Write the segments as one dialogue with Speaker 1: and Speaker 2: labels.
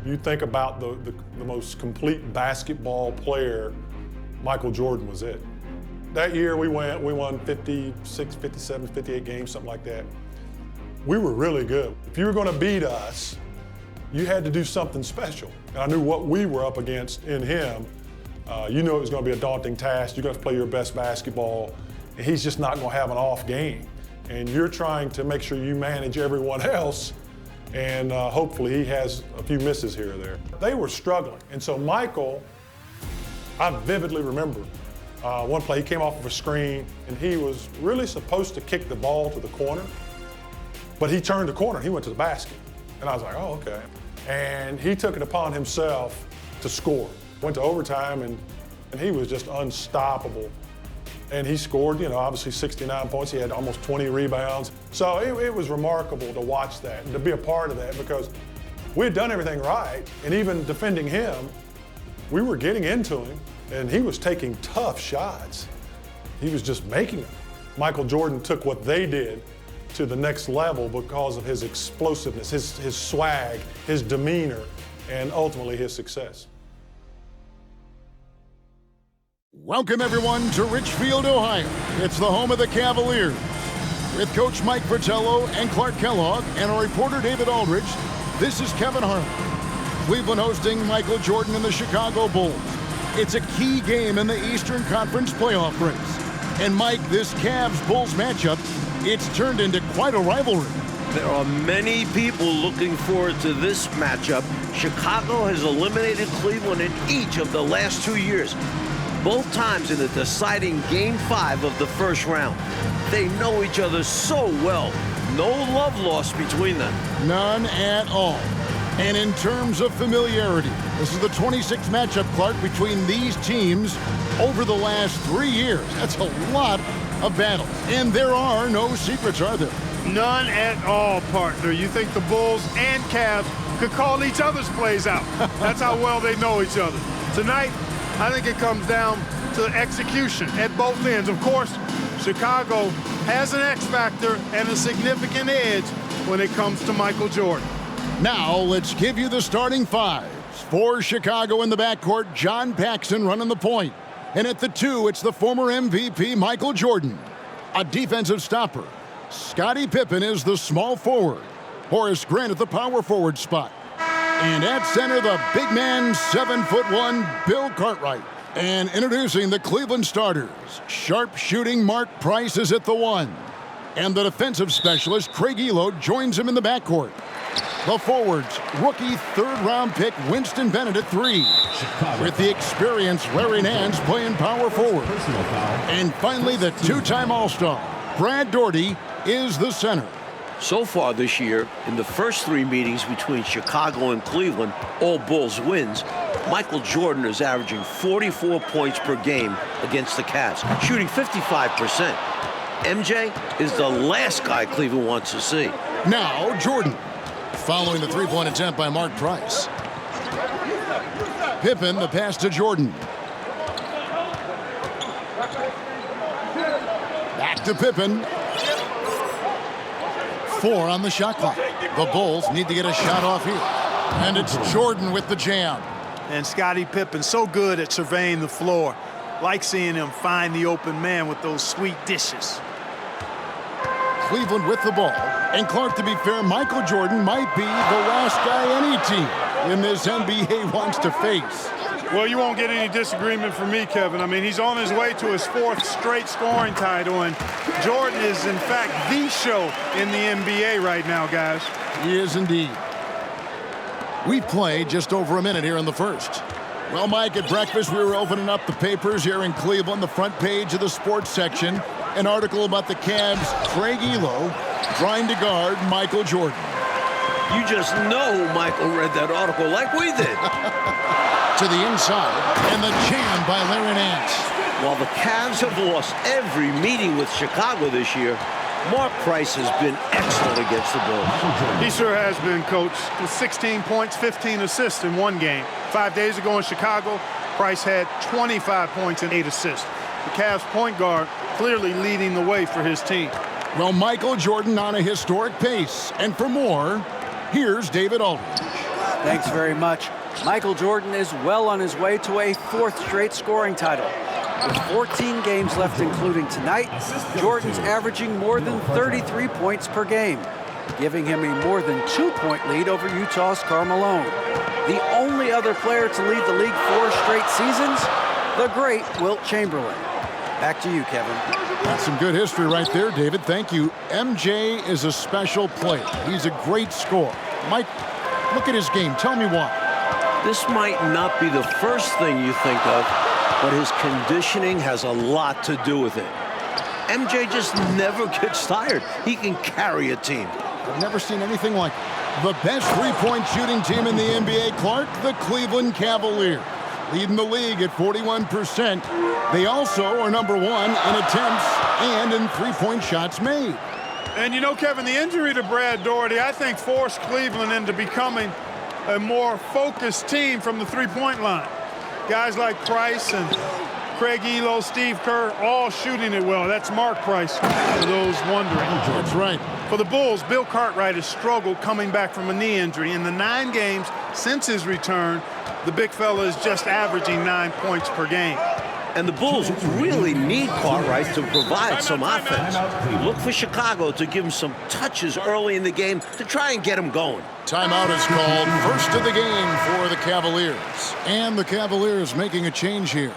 Speaker 1: You think about the most complete basketball player, Michael Jordan was it. That year we won 56, 57, 58 games, something like that. We were really good. If you were going to beat us, you had to do something special. And I knew what we were up against in him. You knew it was going to be a daunting task. You got to play your best basketball, and he's just not going to have an off game. And you're trying to make sure you manage everyone else, and hopefully he has a few misses here or there. They were struggling, and so Michael, I vividly remember one play, he came off of a screen, and he was really supposed to kick the ball to the corner, but he turned the corner, and he went to the basket. And I was like, oh, okay. And he took it upon himself to score. Went to overtime, and he was just unstoppable. And he scored, obviously 69 points. He had almost 20 rebounds. So it was remarkable to watch that and to be a part of that, because we had done everything right. And even defending him, we were getting into him, and he was taking tough shots. He was just making them. Michael Jordan took what they did to the next level because of his explosiveness, his swag, his demeanor, and ultimately his success.
Speaker 2: Welcome, everyone, to Richfield, Ohio. It's the home of the Cavaliers. With Coach Mike Fratello and Clark Kellogg and our reporter David Aldridge, this is Kevin Harlan. Cleveland hosting Michael Jordan and the Chicago Bulls. It's a key game in the Eastern Conference playoff race. And Mike, this Cavs-Bulls matchup, it's turned into quite a rivalry.
Speaker 3: There are many people looking forward to this matchup. Chicago has eliminated Cleveland in each of the last 2 years. Both times in the deciding Game 5 of the first round. They know each other so well. No love lost between them.
Speaker 2: None at all. And in terms of familiarity, this is the 26th matchup, Clark, between these teams over the last 3 years. That's a lot of battles. And there are no secrets, are there?
Speaker 4: None at all, partner. You think the Bulls and Cavs could call each other's plays out. That's how well they know each other. Tonight, I think it comes down to execution at both ends. Of course, Chicago has an X factor and a significant edge when it comes to Michael Jordan.
Speaker 2: Now, let's give you the starting fives. For Chicago in the backcourt, John Paxson running the point. And at the 2, it's the former MVP, Michael Jordan. A defensive stopper. Scottie Pippen is the small forward. Horace Grant at the power forward spot. And at center, the big man, 7'1", Bill Cartwright. And introducing the Cleveland starters, sharp-shooting Mark Price is at the 1. And the defensive specialist, Craig Elo, joins him in the backcourt. The forwards, rookie third-round pick Winston Bennett at 3. With the experienced Larry Nance playing power forward. And finally, the two-time All-Star, Brad Daugherty, is the center.
Speaker 3: So far this year, in the first 3 meetings between Chicago and Cleveland, all Bulls wins, Michael Jordan is averaging 44 points per game against the Cavs, shooting 55%. MJ is the last guy Cleveland wants to see.
Speaker 2: Now, Jordan, following the three-point attempt by Mark Price. Pippen, the pass to Jordan. Back to Pippen. 4 on the shot clock. The Bulls need to get a shot off here. And it's Jordan with the jam.
Speaker 4: And Scottie Pippen so good at surveying the floor. Like seeing him find the open man with those sweet dishes.
Speaker 2: Cleveland with the ball. And Clark, to be fair, Michael Jordan might be the last guy any team in this NBA wants to face.
Speaker 4: Well, you won't get any disagreement from me, Kevin. I mean, he's on his way to his 4th straight scoring title, and Jordan is, in fact, the show in the NBA right now, guys.
Speaker 2: He is indeed. We've played just over a minute here in the first. Well, Mike, at breakfast, we were opening up the papers here in Cleveland, the front page of the sports section, an article about the Cavs' Craig Elo trying to guard Michael Jordan.
Speaker 3: You just know Michael read that article like we did.
Speaker 2: To the inside, and the jam by Larry Nance.
Speaker 3: While the Cavs have lost every meeting with Chicago this year, Mark Price has been excellent against the Bulls.
Speaker 4: He sure has been, Coach. With 16 points, 15 assists in one game. 5 days ago in Chicago, Price had 25 points and 8 assists. The Cavs point guard clearly leading the way for his team.
Speaker 2: Well, Michael Jordan on a historic pace. And for more, here's David Aldridge.
Speaker 5: Thanks very much. Michael Jordan is well on his way to a 4th straight scoring title. With 14 games left, including tonight, Jordan's averaging more than 33 points per game, giving him a more than 2-point lead over Utah's Karl Malone. The only other player to lead the league 4 straight seasons, the great Wilt Chamberlain. Back to you, Kevin.
Speaker 2: That's some good history right there, David. Thank you. MJ is a special player. He's a great scorer. Mike, look at his game. Tell me why.
Speaker 3: This might not be the first thing you think of, but his conditioning has a lot to do with it. MJ just never gets tired. He can carry a team.
Speaker 2: I've never seen anything like it. The best three-point shooting team in the NBA, Clark, the Cleveland Cavaliers, leading the league at 41%. They also are number 1 in attempts and in three-point shots made.
Speaker 4: And you know, Kevin, the injury to Brad Daugherty, I think, forced Cleveland into becoming a more focused team from the three-point line. Guys like Price and Craig Elo, Steve Kerr, all shooting it well. That's Mark Price, for those wondering.
Speaker 2: That's right.
Speaker 4: For the Bulls, Bill Cartwright has struggled coming back from a knee injury. In the 9 games since his return, the big fella is just averaging 9 points per game.
Speaker 3: And the Bulls really need Cartwright to provide some offense. Look for Chicago to give him some touches early in the game to try and get him going.
Speaker 2: Timeout is called. First of the game for the Cavaliers. And the Cavaliers making a change here.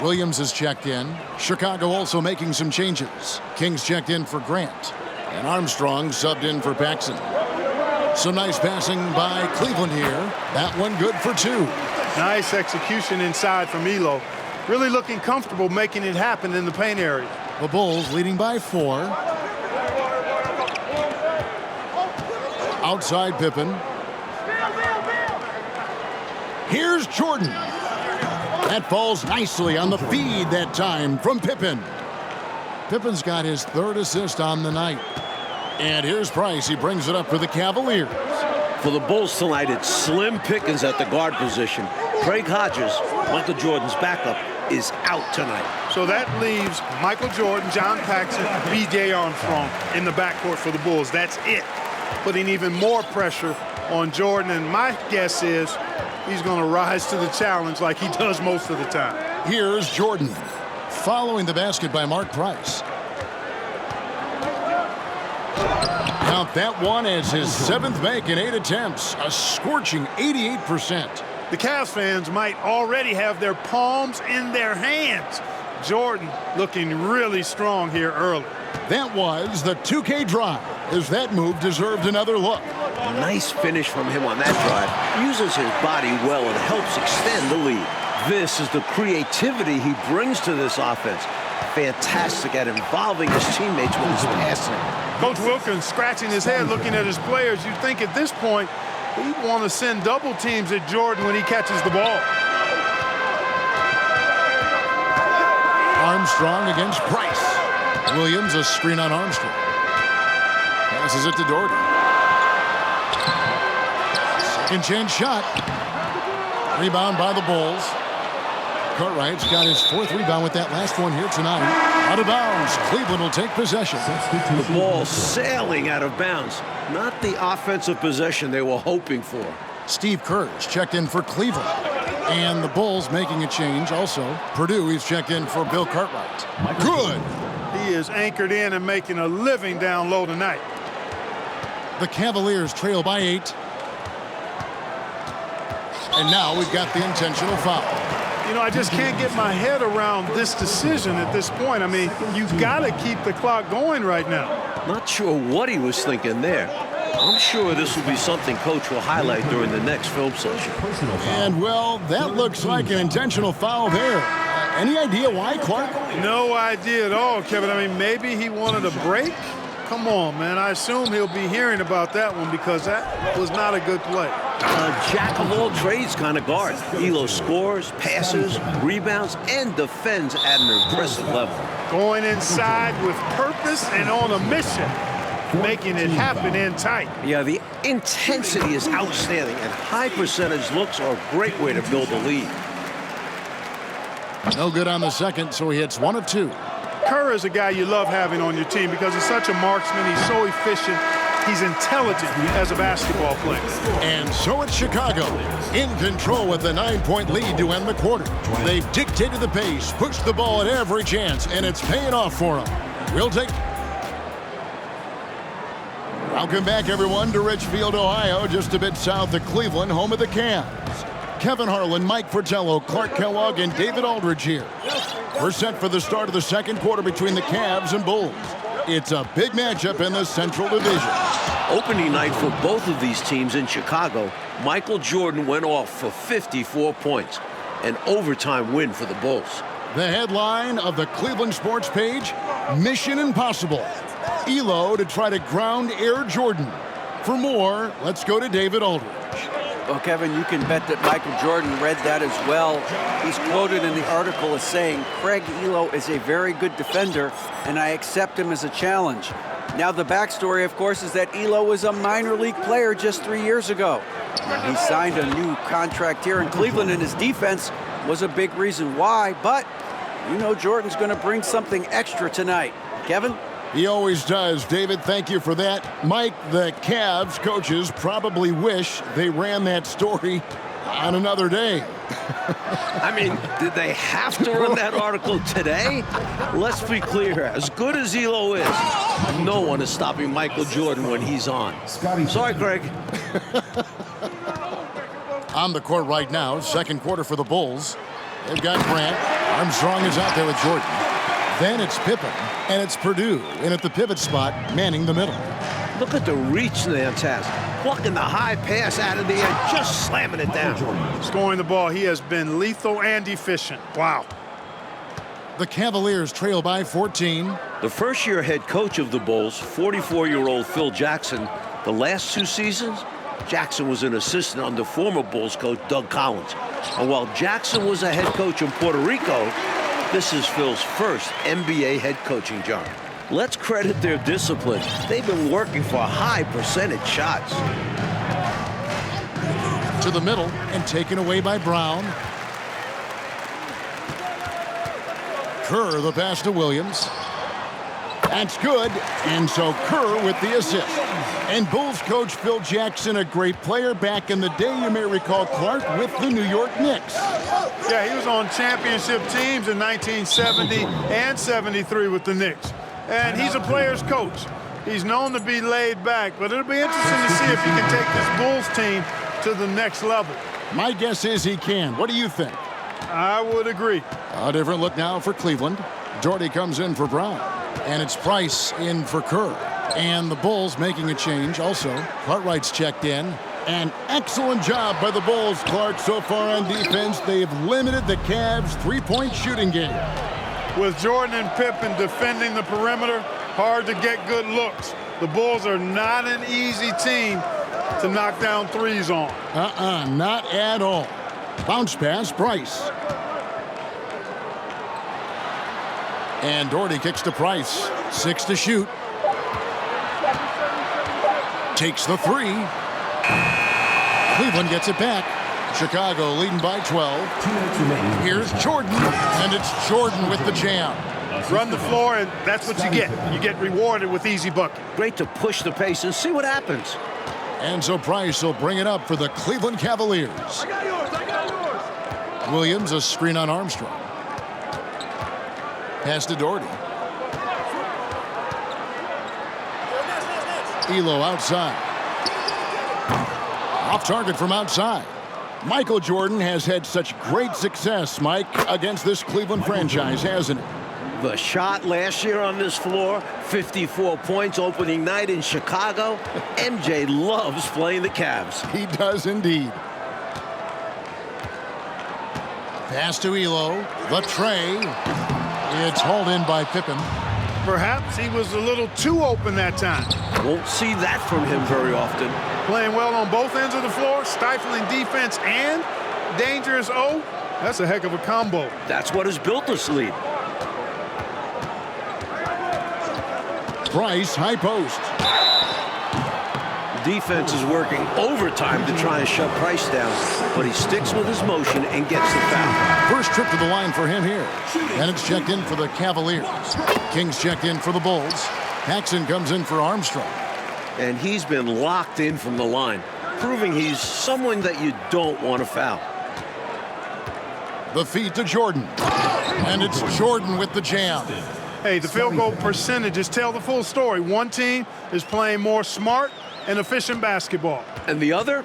Speaker 2: Williams has checked in. Chicago also making some changes. Kings checked in for Grant. And Armstrong subbed in for Paxson. Some nice passing by Cleveland here. That one good for 2.
Speaker 4: Nice execution inside from Elo. Really looking comfortable making it happen in the paint area.
Speaker 2: The Bulls leading by 4. Outside Pippen. Here's Jordan. That falls nicely on the feed that time from Pippen. Pippen's got his 3rd assist on the night. And here's Price. He brings it up for the Cavaliers.
Speaker 3: For the Bulls tonight, it's slim pickings at the guard position. Craig Hodges, Michael Jordan's backup, is out tonight.
Speaker 4: So that leaves Michael Jordan, John Paxson, B.J. Armstrong in the backcourt for the Bulls. That's it. Putting even more pressure on Jordan. And my guess is he's going to rise to the challenge like he does most of the time.
Speaker 2: Here's Jordan. Following the basket by Mark Price. Count that one as his 7th make in 8 attempts. A scorching 88%.
Speaker 4: The Cavs fans might already have their palms in their hands. Jordan looking really strong here early.
Speaker 2: That was the 2K drive, as that move deserved another look.
Speaker 3: Nice finish from him on that drive. Uses his body well and helps extend the lead. This is the creativity he brings to this offense. Fantastic at involving his teammates with his passing.
Speaker 4: Coach Wilkins scratching his head looking at his players. You'd think at this point he'd want to send double teams at Jordan when he catches the ball.
Speaker 2: Armstrong against Price. Williams, a screen on Armstrong. Passes it to Daugherty. Second chance shot. Rebound by the Bulls. Cartwright's got his 4th rebound with that last one here tonight. Out of bounds. Cleveland will take possession.
Speaker 3: The ball sailing out of bounds. Not the offensive possession they were hoping for.
Speaker 2: Steve Kerr's checked in for Cleveland. And the Bulls making a change also. Purdue, he's checked in for Bill Cartwright. Good.
Speaker 4: He is anchored in and making a living down low tonight.
Speaker 2: The Cavaliers trail by 8. And now we've got the intentional foul.
Speaker 4: You know, I just can't get my head around this decision at this point. I mean, you've got to keep the clock going right now.
Speaker 3: Not sure what he was thinking there. I'm sure this will be something Coach will highlight during the next film session.
Speaker 2: And, well, that looks like an intentional foul there. Any idea why, Clark?
Speaker 4: No idea at all, Kevin. I mean, maybe he wanted a break? Come on, man. I assume he'll be hearing about that one because that was not a good play.
Speaker 3: A jack-of-all-trades kind of guard. Elo scores, passes, rebounds, and defends at an impressive level.
Speaker 4: Going inside with purpose and on a mission, making it happen in tight.
Speaker 3: Yeah, the intensity is outstanding, and high-percentage looks are a great way to build a lead.
Speaker 2: No good on the second, so he hits 1 of 2.
Speaker 4: Kerr is a guy you love having on your team because he's such a marksman. He's so efficient. He's intelligent as a basketball player.
Speaker 2: And so it's Chicago in control with a 9-point lead to end the quarter. They've dictated the pace, pushed the ball at every chance, and it's paying off for them. We'll take... Welcome back, everyone, to Richfield, Ohio, just a bit south of Cleveland, home of the Cavs. Kevin Harlan, Mike Fratello, Clark Kellogg, and David Aldridge here. We're set for the start of the second quarter between the Cavs and Bulls. It's a big matchup in the Central Division.
Speaker 3: Opening night for both of these teams in Chicago, Michael Jordan went off for 54 points, an overtime win for the Bulls.
Speaker 2: The headline of the Cleveland Sports page, Mission Impossible. Elo to try to ground Air Jordan. For more, let's go to David Aldridge.
Speaker 5: Well, Kevin, you can bet that Michael Jordan read that as well. He's quoted in the article as saying, Craig Elo is a very good defender, and I accept him as a challenge. Now, the backstory, of course, is that Elo was a minor league player just 3 years ago. He signed a new contract here in Cleveland, and his defense was a big reason why, but you know Jordan's going to bring something extra tonight. Kevin?
Speaker 2: He always does. David, thank you for that. Mike, the Cavs coaches probably wish they ran that story on another day.
Speaker 3: I mean, did they have to run that article today? Let's be clear. As good as Elo is, no one is stopping Michael Jordan when he's on. Sorry, Craig.
Speaker 2: On the court right now, second quarter for the Bulls. They've got Grant. Armstrong is out there with Jordan. Then it's Pippen, and it's Purdue, and at the pivot spot, manning the middle.
Speaker 3: Look at the reach Nance has. Plucking the high pass out of the air, just slamming it down.
Speaker 4: Scoring the ball, he has been lethal and efficient. Wow.
Speaker 2: The Cavaliers trail by 14.
Speaker 3: The first-year head coach of the Bulls, 44-year-old Phil Jackson, the last 2 seasons, Jackson was an assistant under former Bulls coach Doug Collins. And while Jackson was a head coach in Puerto Rico, this is Phil's first NBA head coaching job. Let's credit their discipline. They've been working for high percentage shots.
Speaker 2: To the middle and taken away by Brown. Kerr the pass to Williams. That's good. And so Kerr with the assist. And Bulls coach Phil Jackson, a great player back in the day, you may recall, Clark, with the New York Knicks.
Speaker 4: Yeah, he was on championship teams in 1970 and 73 with the Knicks. And he's a player's coach. He's known to be laid back, but it'll be interesting to see if he can take this Bulls team to the next level.
Speaker 2: My guess is he can. What do you think?
Speaker 4: I would agree.
Speaker 2: A different look now for Cleveland. Doherty comes in for Brown. And it's Price in for Kerr. And the Bulls making a change also. Cartwright's checked in. An excellent job by the Bulls, Clark, so far on defense. They've limited the Cavs' three-point shooting game.
Speaker 4: With Jordan and Pippen defending the perimeter, hard to get good looks. The Bulls are not an easy team to knock down threes on.
Speaker 2: Not at all. Bounce pass, Price. And Doherty kicks to Price. 6 to shoot. Takes the 3. Cleveland gets it back. Chicago leading by 12. Here's Jordan, and it's Jordan with the jam.
Speaker 4: Run the floor, and that's what you get. You get rewarded with easy bucket.
Speaker 3: Great to push the pace and see what happens.
Speaker 2: And so Price will bring it up for the Cleveland Cavaliers.
Speaker 4: I got yours.
Speaker 2: Williams, a screen on Armstrong. Pass to Doherty. Elo outside. Off target from outside. Michael Jordan has had such great success, Mike, against this Cleveland franchise, hasn't he?
Speaker 3: The shot last year on this floor, 54 points opening night in Chicago. MJ loves playing the Cavs.
Speaker 2: He does indeed. Pass to Elo. The tray. It's hauled in by Pippen.
Speaker 4: Perhaps he was a little too open that time.
Speaker 3: Won't see that from him very often.
Speaker 4: Playing well on both ends of the floor, stifling defense and dangerous O. That's a heck of a combo.
Speaker 3: That's what has built this lead.
Speaker 2: Price, high post.
Speaker 3: Defense is working overtime to try and shut Price down, but he sticks with his motion and gets the foul.
Speaker 2: First trip to the line for him here. And it's checked in for the Cavaliers. Kings checked in for the Bulls. Paxson comes in for Armstrong.
Speaker 3: and he's been locked in from the line, proving he's someone that you don't want to foul.
Speaker 2: The feed to Jordan. And it's Jordan with the jam.
Speaker 4: Hey, the field goal percentages tell the full story. One team is playing more smart and efficient basketball.
Speaker 3: And the other,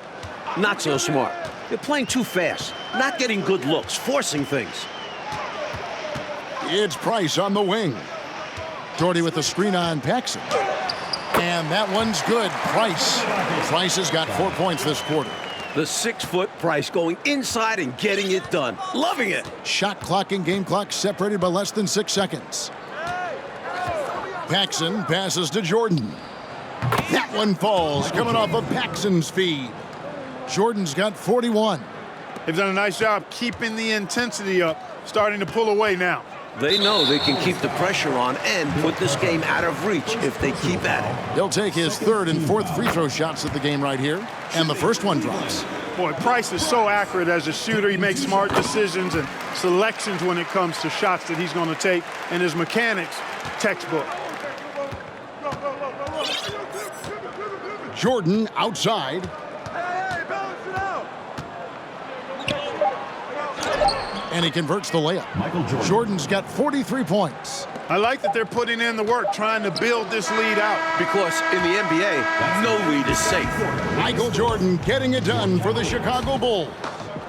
Speaker 3: not so smart. They're playing too fast, not getting good looks, forcing things.
Speaker 2: It's Price on the wing. Doherty with the screen on Paxson. And that one's good. Price has got 4 points this quarter.
Speaker 3: The 6-foot Price going inside and getting it done. Loving it.
Speaker 2: Shot clock and game clock separated by less than 6 seconds. Paxson passes to Jordan. That one falls, coming off of Paxson's feed. Jordan's got 41.
Speaker 4: They've done a nice job keeping the intensity up, starting to pull away now.
Speaker 3: They know they can keep the pressure on and put this game out of reach if they keep at it.
Speaker 2: He'll take his 3rd and 4th free throw shots of the game right here, and the first one drops.
Speaker 4: Boy, Price is so accurate as a shooter. He makes smart decisions and selections when it comes to shots that he's going to take, and his mechanics, textbook.
Speaker 2: Jordan outside. And he converts the layup. Jordan's got 43 points.
Speaker 4: I like that they're putting in the work, trying to build this lead out.
Speaker 3: Because in the NBA, no lead is safe.
Speaker 2: Michael Jordan getting it done for the Chicago Bulls.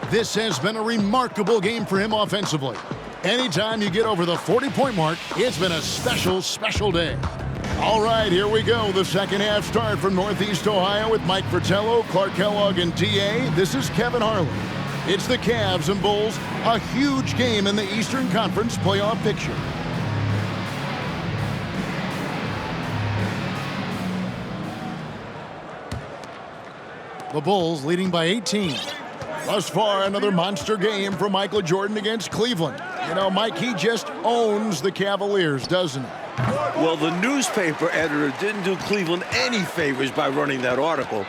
Speaker 2: This has been a remarkable game for him offensively. Anytime you get over the 40-point mark, it's been a special, special day. All right, here we go. The second half start from Northeast Ohio with Mike Fratello, Clark Kellogg, and TA. This is Kevin Harlan. It's the Cavs and Bulls, a huge game in the Eastern Conference playoff picture. The Bulls leading by 18. Thus far, another monster game for Michael Jordan against Cleveland. You know, Mike, he just owns the Cavaliers, doesn't he?
Speaker 3: Well, the newspaper editor didn't do Cleveland any favors by running that article.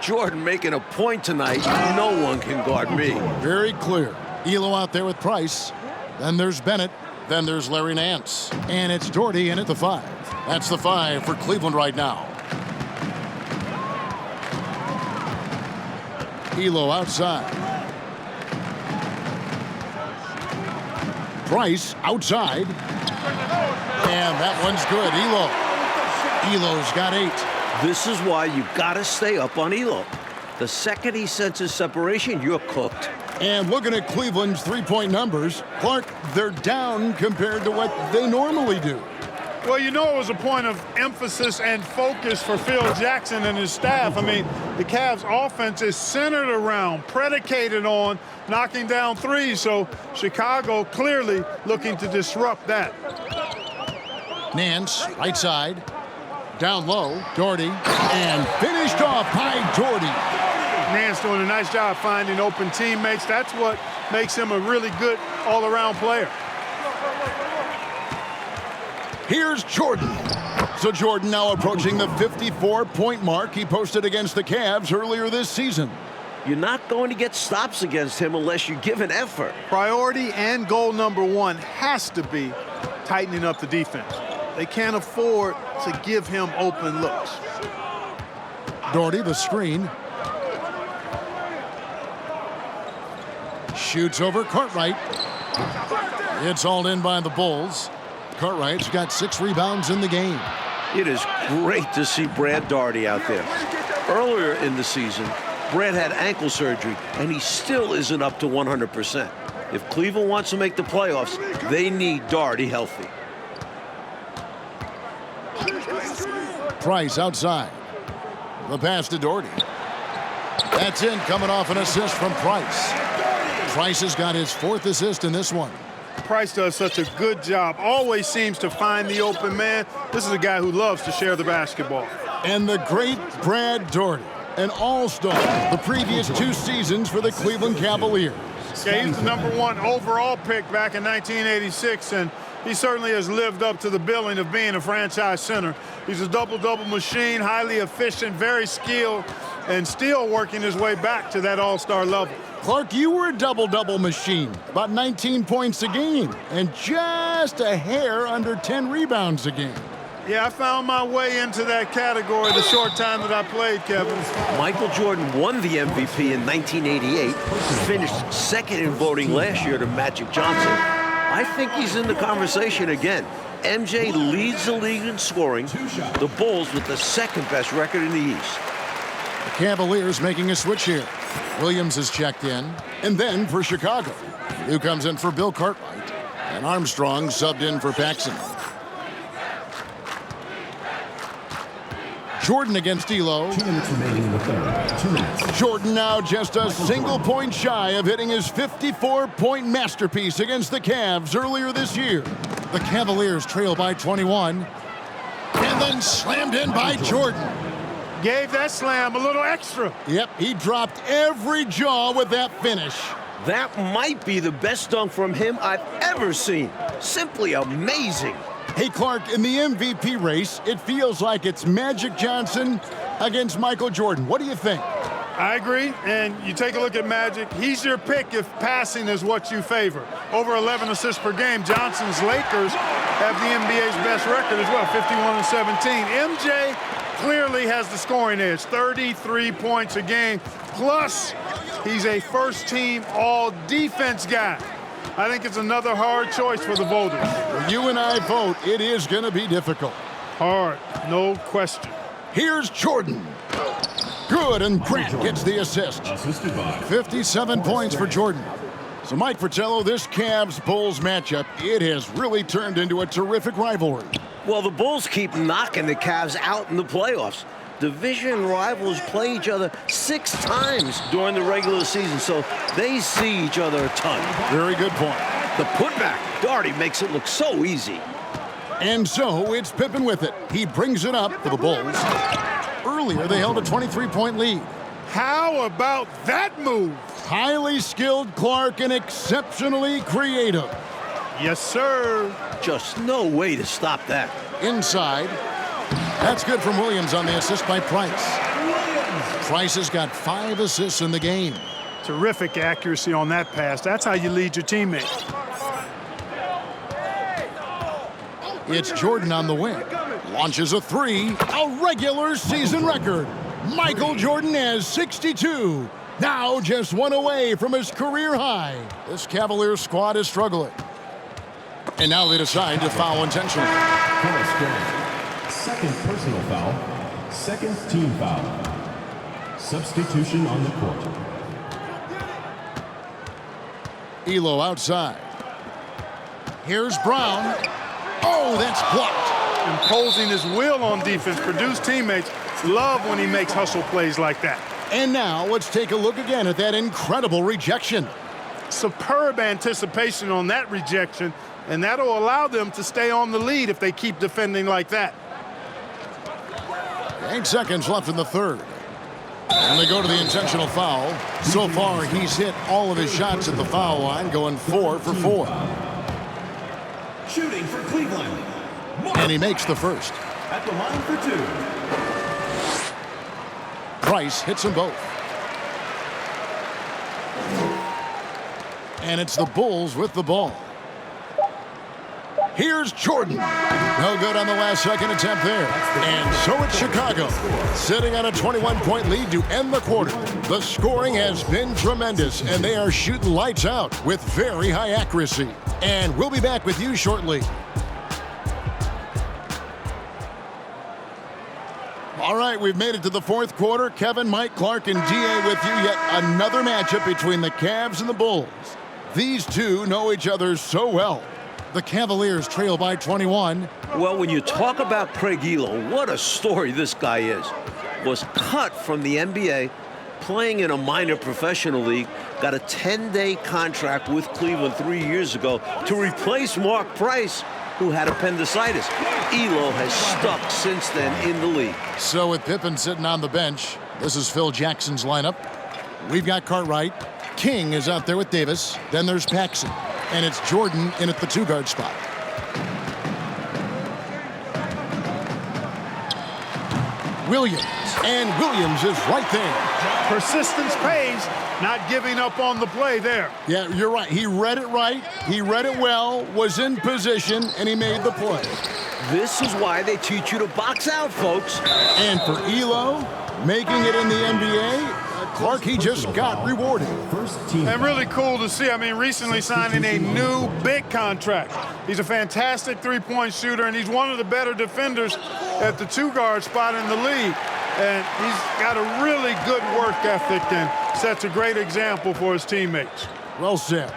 Speaker 3: Jordan making a point tonight, no one can guard me.
Speaker 2: Very clear. Elo out there with Price. Then there's Bennett. Then there's Larry Nance. And it's Doherty in at the 5. That's the 5 for Cleveland right now. Elo outside. Price outside. And that one's good. Elo's got 8.
Speaker 3: This is why you gotta stay up on Elo. The second he senses separation, you're cooked.
Speaker 2: And looking at Cleveland's three-point numbers, Clark, they're down compared to what they normally do.
Speaker 4: Well, you know, it was a point of emphasis and focus for Phil Jackson and his staff. I mean, the Cavs' offense is centered around, predicated on knocking down threes, so Chicago clearly looking to disrupt that.
Speaker 2: Nance, right side. Down low, Doherty, and finished off by Doherty.
Speaker 4: Nance doing a nice job finding open teammates. That's what makes him a really good all-around player.
Speaker 2: Here's Jordan. So Jordan now approaching the 54-point mark he posted against the Cavs earlier this season.
Speaker 3: You're not going to get stops against him unless you give an effort.
Speaker 4: Priority and goal number 1 has to be tightening up the defense. They can't afford to give him open looks.
Speaker 2: Doherty, the screen. Shoots over Cartwright. It's all in by the Bulls. Cartwright's got 6 rebounds in the game.
Speaker 3: It is great to see Brad Doherty out there. Earlier in the season, Brad had ankle surgery, and he still isn't up to 100%. If Cleveland wants to make the playoffs, they need Doherty healthy.
Speaker 2: Price outside. The pass to Doherty. That's in, coming off an assist from Price. Price has got his 4th assist in this one.
Speaker 4: Price does such a good job, always seems to find the open man. This is a guy who loves to share the basketball.
Speaker 2: And the great Brad Doherty, an all-star the previous 2 seasons for the Cleveland Cavaliers.
Speaker 4: Yeah, he's the #1 overall pick back in 1986, and he certainly has lived up to the billing of being a franchise center. He's a double-double machine, highly efficient, very skilled, and still working his way back to that all-star level.
Speaker 2: Clark, you were a double-double machine, about 19 points a game, and just a hair under 10 rebounds a game.
Speaker 4: Yeah, I found my way into that category the short time that I played, Kevin.
Speaker 3: Michael Jordan won the MVP in 1988, finished second in voting last year to Magic Johnson. I think he's in the conversation again. MJ leads the league in scoring, the Bulls with the second best record in the East.
Speaker 2: The Cavaliers making a switch here. Williams is checked in, and then for Chicago, who comes in for Bill Cartwright, and Armstrong subbed in for Paxson. Jordan against Elo.
Speaker 6: 2 minutes remaining in the third. 2 minutes.
Speaker 2: Jordan now just a single point shy of hitting his 54-point masterpiece against the Cavs earlier this year. The Cavaliers trail by 21, and then slammed in by Jordan.
Speaker 4: Gave that slam a little extra.
Speaker 2: Yep, he dropped every jaw with that finish.
Speaker 3: That might be the best dunk from him I've ever seen. Simply amazing.
Speaker 2: Hey, Clark, in the MVP race, it feels like it's Magic Johnson against Michael Jordan. What do you think?
Speaker 4: I agree, and you take a look at Magic, he's your pick if passing is what you favor. Over 11 assists per game. Johnson's Lakers have the NBA's best record as well, 51-17. MJ clearly has the scoring edge, 33 points a game, plus he's a first-team all-defense guy. I think it's another hard choice for the voters.
Speaker 2: When you and I vote, it is going to be difficult.
Speaker 4: Hard, no question.
Speaker 2: Here's Jordan. Good, and Grant gets the assist. 57 points for Jordan. So, Mike Fratello, this Cavs-Bulls matchup, it has really turned into a terrific rivalry.
Speaker 3: Well, the Bulls keep knocking the Cavs out in the playoffs. Division rivals play each other 6 times during the regular season, so they see each other a ton.
Speaker 2: Very good point.
Speaker 3: The putback, Doherty makes it look so easy.
Speaker 2: And so it's Pippen with it. He brings it up for the Bulls. Earlier, they held a 23-point lead.
Speaker 4: How about that move?
Speaker 2: Highly skilled Clark and exceptionally creative.
Speaker 4: Yes, sir.
Speaker 3: Just no way to stop that.
Speaker 2: Inside. That's good from Williams on the assist by Price. Price has got 5 assists in the game.
Speaker 4: Terrific accuracy on that pass. That's how you lead your teammates.
Speaker 2: It's Jordan on the wing. Launches a 3, a regular season record. Michael Jordan has 62. Now just 1 away from his career high. This Cavaliers squad is struggling. And now they decide to foul intentionally.
Speaker 6: Second personal foul. Second team foul. Substitution on the court.
Speaker 2: Elo outside. Here's Brown. Oh, that's blocked.
Speaker 4: Imposing his will on defense. Produce teammates love when he makes hustle plays like that.
Speaker 2: And now let's take a look again at that incredible rejection.
Speaker 4: Superb anticipation on that rejection, and that'll allow them to stay on the lead if they keep defending like that.
Speaker 2: 8 seconds left in the third. And they go to the intentional foul. So far, he's hit all of his shots at the foul line, going 4 for 4.
Speaker 6: Shooting for Cleveland.
Speaker 2: And he makes the first.
Speaker 6: At the line for 2.
Speaker 2: Price hits them both. And it's the Bulls with the ball. Here's Jordan. No good on the last second attempt there. And so it's Chicago, sitting on a 21-point lead to end the quarter. The scoring has been tremendous, and they are shooting lights out with very high accuracy. And we'll be back with you shortly. All right, we've made it to the fourth quarter. Kevin, Mike, Clark, and D.A. with you. Yet another matchup between the Cavs and the Bulls. These two know each other so well. The Cavaliers trail by 21.
Speaker 3: Well, when you talk about Craig Elo, what a story this guy is. Was cut from the NBA, playing in a minor professional league, got a 10-day contract with Cleveland 3 years ago to replace Mark Price, who had appendicitis. Elo has stuck since then in the league.
Speaker 2: So with Pippen sitting on the bench, this is Phil Jackson's lineup. We've got Cartwright. King is out there with Davis. Then there's Paxson. And it's Jordan in at the 2-guard spot. Williams. And Williams is right there.
Speaker 4: Persistence pays, not giving up on the play there.
Speaker 2: Yeah, you're right. He read it right. He read it well, was in position, and he made the play.
Speaker 3: This is why they teach you to box out, folks.
Speaker 2: And for Elo, making it in the NBA, Clark, he just got rewarded.
Speaker 4: And really cool to see. I mean, recently signing a new big contract. He's a fantastic three-point shooter, and he's one of the better defenders at the two-guard spot in the league. And he's got a really good work ethic and sets a great example for his teammates.
Speaker 2: Well said.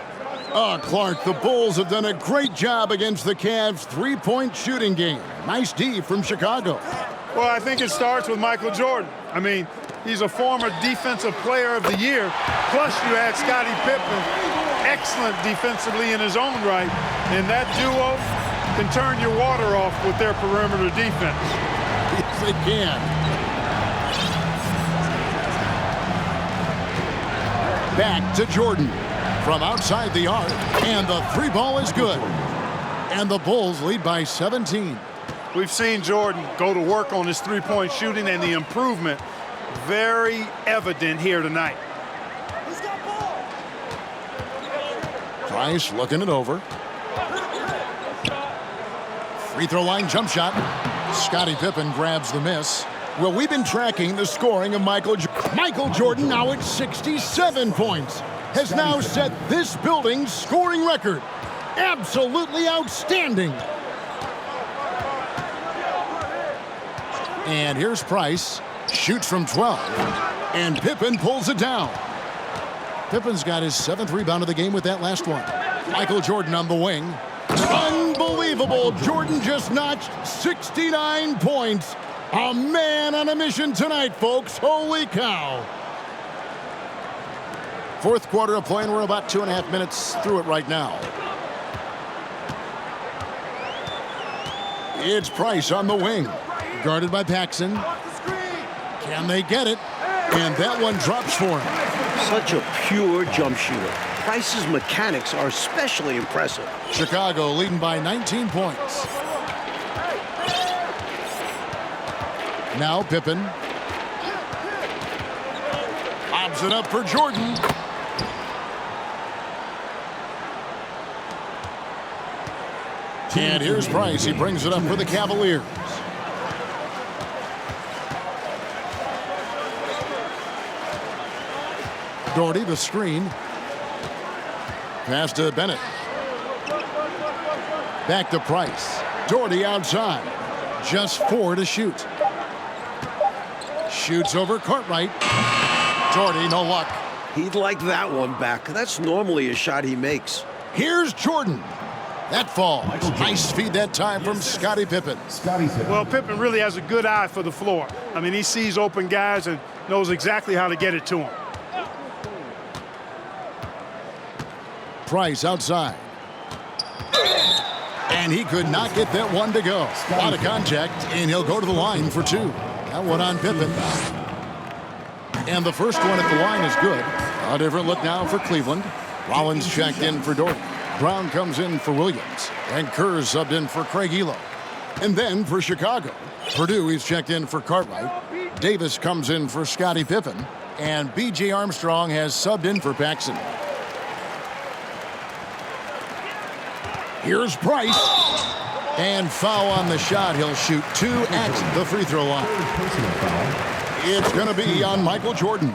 Speaker 2: Clark, the Bulls have done a great job against the Cavs' three-point shooting game. Nice D from Chicago.
Speaker 4: Well, I think it starts with Michael Jordan. I mean, he's a former Defensive Player of the Year. Plus, you had Scottie Pippen, excellent defensively in his own right. And that duo can turn your water off with their perimeter defense.
Speaker 2: Yes, they can. Back to Jordan from outside the arc, and the three ball is good. And the Bulls lead by 17.
Speaker 4: We've seen Jordan go to work on his three-point shooting, and the improvement very evident here tonight.
Speaker 2: Price looking it over. Free throw line jump shot. Scottie Pippen grabs the miss. Well, we've been tracking the scoring of Michael Jordan, now at 67 points, has now set this building's scoring record. Absolutely outstanding. And here's Price, shoots from 12, and Pippen pulls it down. Pippen's got his 7th rebound of the game with that last one. Michael Jordan on the wing. Unbelievable. Jordan just notched 69 points. A man on a mission tonight, folks. Holy cow. Fourth quarter of play, and we're about 2.5 minutes through it right now. It's Price on the wing. Guarded by Paxson. Can they get it? And that one drops for him.
Speaker 3: Such a pure jump shooter. Price's mechanics are especially impressive.
Speaker 2: Chicago leading by 19 points. Now Pippen. Lobs it up for Jordan. And here's Price. He brings it up for the Cavaliers. Doherty, the screen. Pass to Bennett. Back to Price. Doherty outside. Just 4 to shoot. Shoots over Cartwright. Doherty, no luck.
Speaker 3: He'd like that one back. That's normally a shot he makes.
Speaker 2: Here's Jordan. That falls. Nice feed that time from Scottie Pippen.
Speaker 4: Well, Pippen really has a good eye for the floor. I mean, he sees open guys and knows exactly how to get it to them.
Speaker 2: Price outside. And he could not get that one to go. A lot of contact, and he'll go to the line for 2. That one on Pippen. And the first one at the line is good. A different look now for Cleveland. Rollins checked in for Doherty. Brown comes in for Williams. And Kerr subbed in for Craig Elo. And then for Chicago, Purdue, he's checked in for Cartwright. Davis comes in for Scottie Pippen. And B.J. Armstrong has subbed in for Paxson. Here's Price. And foul on the shot. He'll shoot 2 at the free throw line. It's going to be on Michael Jordan.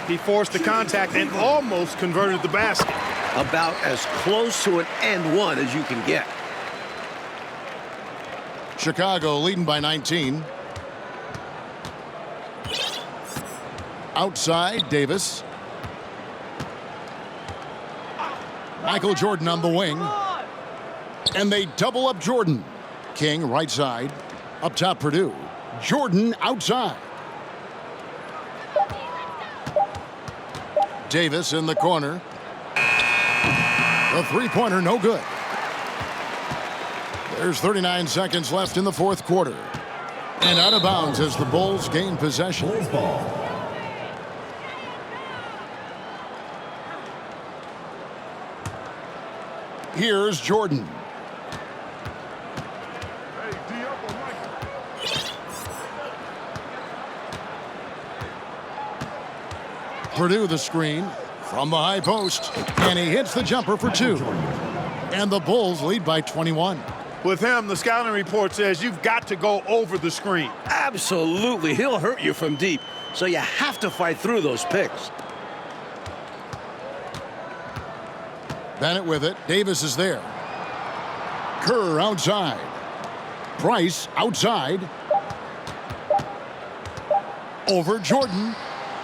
Speaker 4: He forced the contact and almost converted the basket.
Speaker 3: About as close to an and one as you can get.
Speaker 2: Chicago leading by 19. Outside, Davis. Michael Jordan on the wing. And they double up Jordan. King right side. Up top, Purdue. Jordan outside. Davis in the corner. The three-pointer, no good. There's 39 seconds left in the fourth quarter. And out of bounds as the Bulls gain possession. Here's Jordan. Purdue the screen from the high post, and he hits the jumper for 2. And the Bulls lead by 21.
Speaker 4: with him, the scouting report says you've got to go over the screen.
Speaker 3: Absolutely. He'll hurt you from deep, so you have to fight through those picks.
Speaker 2: Bennett with it. Davis is there. Kerr outside. Price outside. Over Jordan.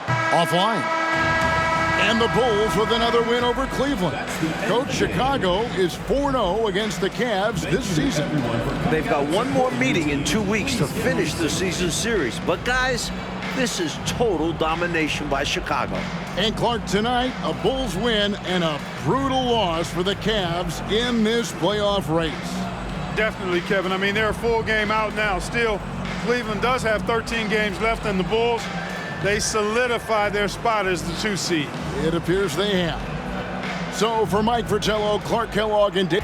Speaker 2: Offline. And the Bulls with another win over Cleveland. Coach, Chicago is 4-0 against the Cavs this season.
Speaker 3: They've got one more meeting in 2 weeks to finish the season series. But, guys, this is total domination by Chicago.
Speaker 2: And Clark, tonight, a Bulls win and a brutal loss for the Cavs in this playoff race.
Speaker 4: Definitely, Kevin. I mean, they're a full game out now. Still, Cleveland does have 13 games left, and the Bulls, they solidify their spot as the 2 seed.
Speaker 2: It appears they have. So for Mike Fratello, Clark Kellogg, and Dave.